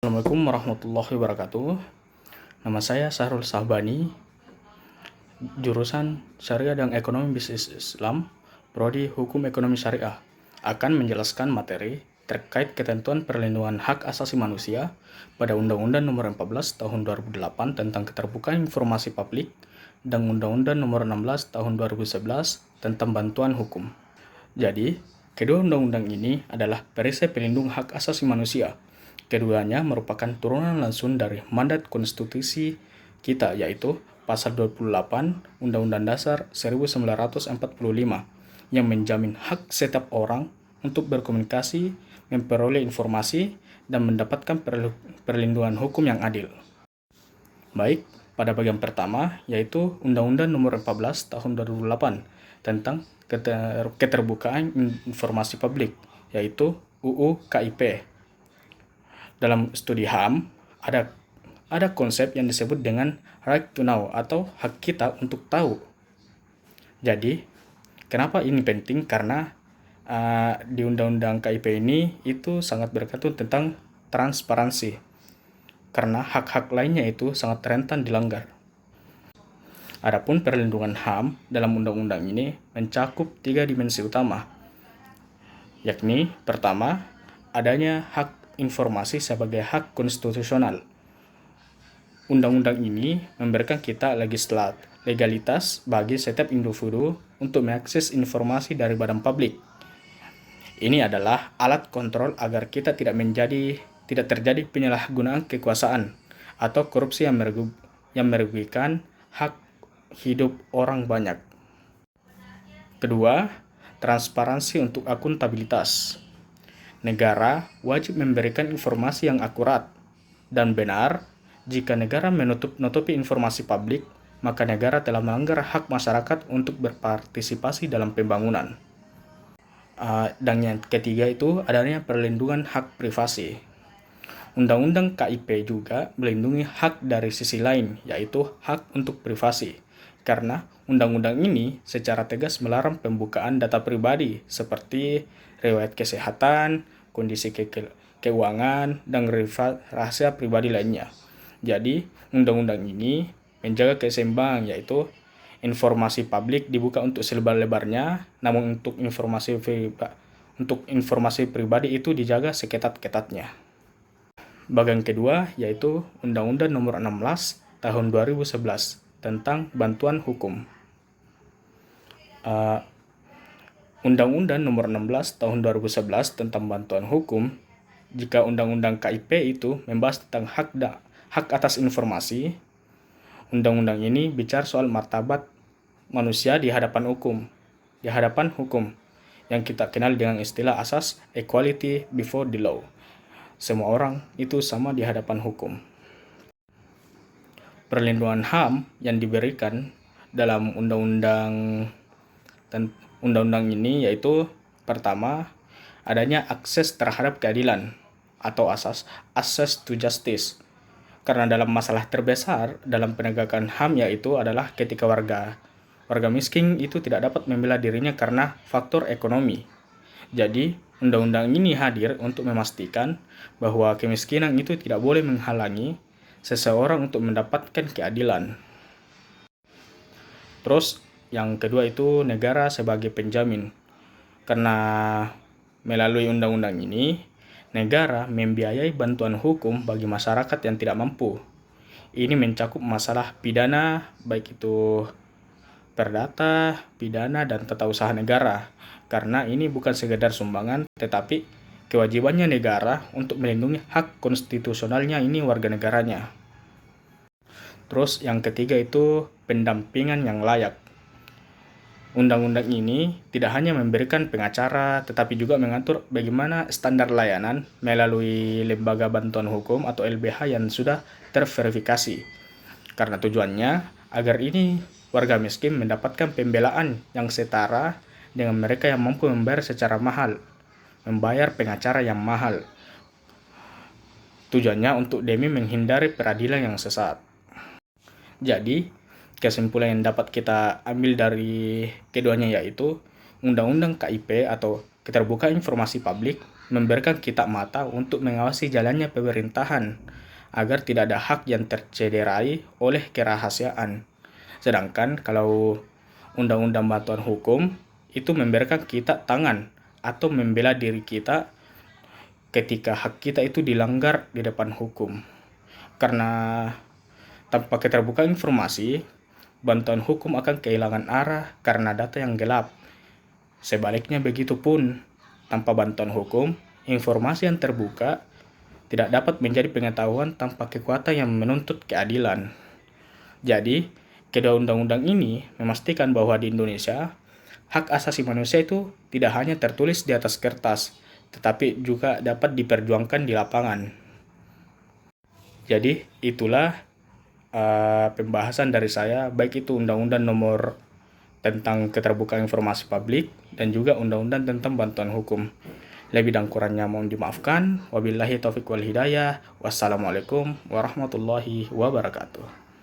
Assalamualaikum warahmatullahi wabarakatuh. Nama saya Sahrul Sahbani, jurusan Syariah dan Ekonomi Bisnis Islam, Prodi Hukum Ekonomi Syariah, akan menjelaskan materi terkait ketentuan perlindungan hak asasi manusia pada Undang-Undang Nomor 14 Tahun 2008 tentang keterbukaan informasi publik dan Undang-Undang Nomor 16 Tahun 2011 tentang bantuan hukum. Jadi, kedua undang-undang ini adalah perisai pelindung hak asasi manusia. Keduanya merupakan turunan langsung dari mandat konstitusi kita, yaitu Pasal 28 Undang-Undang Dasar 1945 yang menjamin hak setiap orang untuk berkomunikasi, memperoleh informasi, dan mendapatkan perlindungan hukum yang adil. Baik, pada bagian pertama yaitu Undang-Undang Nomor 14 Tahun 2008 tentang keterbukaan informasi publik, yaitu UU KIP. Dalam studi HAM, ada konsep yang disebut dengan right to know atau hak kita untuk tahu. Jadi, kenapa ini penting? Karena di Undang-Undang KIP ini itu sangat bergantung tentang transparansi. Karena hak-hak lainnya itu sangat rentan dilanggar. Adapun perlindungan HAM dalam undang-undang ini mencakup 3 dimensi utama, yakni pertama, adanya hak informasi sebagai hak konstitusional. Undang-undang ini memberikan kita legalitas bagi setiap individu untuk mengakses informasi dari badan publik. Ini adalah alat kontrol agar kita tidak terjadi penyalahgunaan kekuasaan atau korupsi yang merugikan hak hidup orang banyak. Kedua, transparansi untuk akuntabilitas. Negara wajib memberikan informasi yang akurat dan benar. Jika negara menutupi informasi publik, maka negara telah melanggar hak masyarakat untuk berpartisipasi dalam pembangunan. Dan yang ketiga itu adanya perlindungan hak privasi. Undang-Undang KIP juga melindungi hak dari sisi lain, yaitu hak untuk privasi. Karena undang-undang ini secara tegas melarang pembukaan data pribadi seperti riwayat kesehatan, kondisi keuangan, dan rahasia pribadi lainnya. Jadi, undang-undang ini menjaga keseimbangan, yaitu informasi publik dibuka untuk selebar-lebarnya, namun untuk informasi pribadi itu dijaga seketat-ketatnya. Bagian kedua yaitu Undang-Undang Nomor 16 Tahun 2011 tentang bantuan hukum. Undang-Undang Nomor 16 Tahun 2011 tentang bantuan hukum, jika Undang-Undang KIP itu membahas tentang hak atas informasi, undang-undang ini bicara soal martabat manusia di hadapan hukum, yang kita kenal dengan istilah asas equality before the law. Semua orang itu sama di hadapan hukum. Perlindungan HAM yang diberikan dalam undang-undang ini yaitu pertama, adanya akses terhadap keadilan atau asas access to justice. Karena dalam masalah terbesar dalam penegakan HAM yaitu adalah ketika warga miskin itu tidak dapat membela dirinya karena faktor ekonomi. Jadi, undang-undang ini hadir untuk memastikan bahwa kemiskinan itu tidak boleh menghalangi seseorang untuk mendapatkan keadilan. Terus, yang kedua itu negara sebagai penjamin. Karena melalui undang-undang ini, negara membiayai bantuan hukum bagi masyarakat yang tidak mampu. Ini mencakup masalah pidana, baik itu perdata, pidana, dan tata usaha negara. Karena ini bukan sekedar sumbangan, tetapi kewajibannya negara untuk melindungi hak konstitusionalnya ini warga negaranya. Terus yang ketiga itu pendampingan yang layak. Undang-undang ini tidak hanya memberikan pengacara, tetapi juga mengatur bagaimana standar layanan melalui lembaga bantuan hukum atau LBH yang sudah terverifikasi. Karena tujuannya agar ini warga miskin mendapatkan pembelaan yang setara dengan mereka yang mampu membayar secara mahal, membayar pengacara yang mahal. Tujuannya untuk demi menghindari peradilan yang sesat. Jadi, kesimpulan yang dapat kita ambil dari keduanya yaitu Undang-Undang KIP atau Keterbukaan Informasi Publik memberikan kita mata untuk mengawasi jalannya pemerintahan, agar tidak ada hak yang tercederai oleh kerahasiaan. Sedangkan kalau undang-undang bantuan hukum itu memberikan kita tangan atau membela diri kita ketika hak kita itu dilanggar di depan hukum. Karena tanpa keterbukaan informasi, bantuan hukum akan kehilangan arah karena data yang gelap. Sebaliknya begitu pun, tanpa bantuan hukum, informasi yang terbuka tidak dapat menjadi pengetahuan tanpa kekuatan yang menuntut keadilan. Jadi, kedua undang-undang ini memastikan bahwa di Indonesia, hak asasi manusia itu tidak hanya tertulis di atas kertas, tetapi juga dapat diperjuangkan di lapangan. Jadi, itulah pembahasan dari saya, baik itu Undang-Undang Nomor tentang Keterbukaan Informasi Publik dan juga Undang-Undang tentang Bantuan Hukum. Lebih dan kurangnya mohon dimaafkan. Wabillahi taufiq wal hidayah. Wassalamualaikum warahmatullahi wabarakatuh.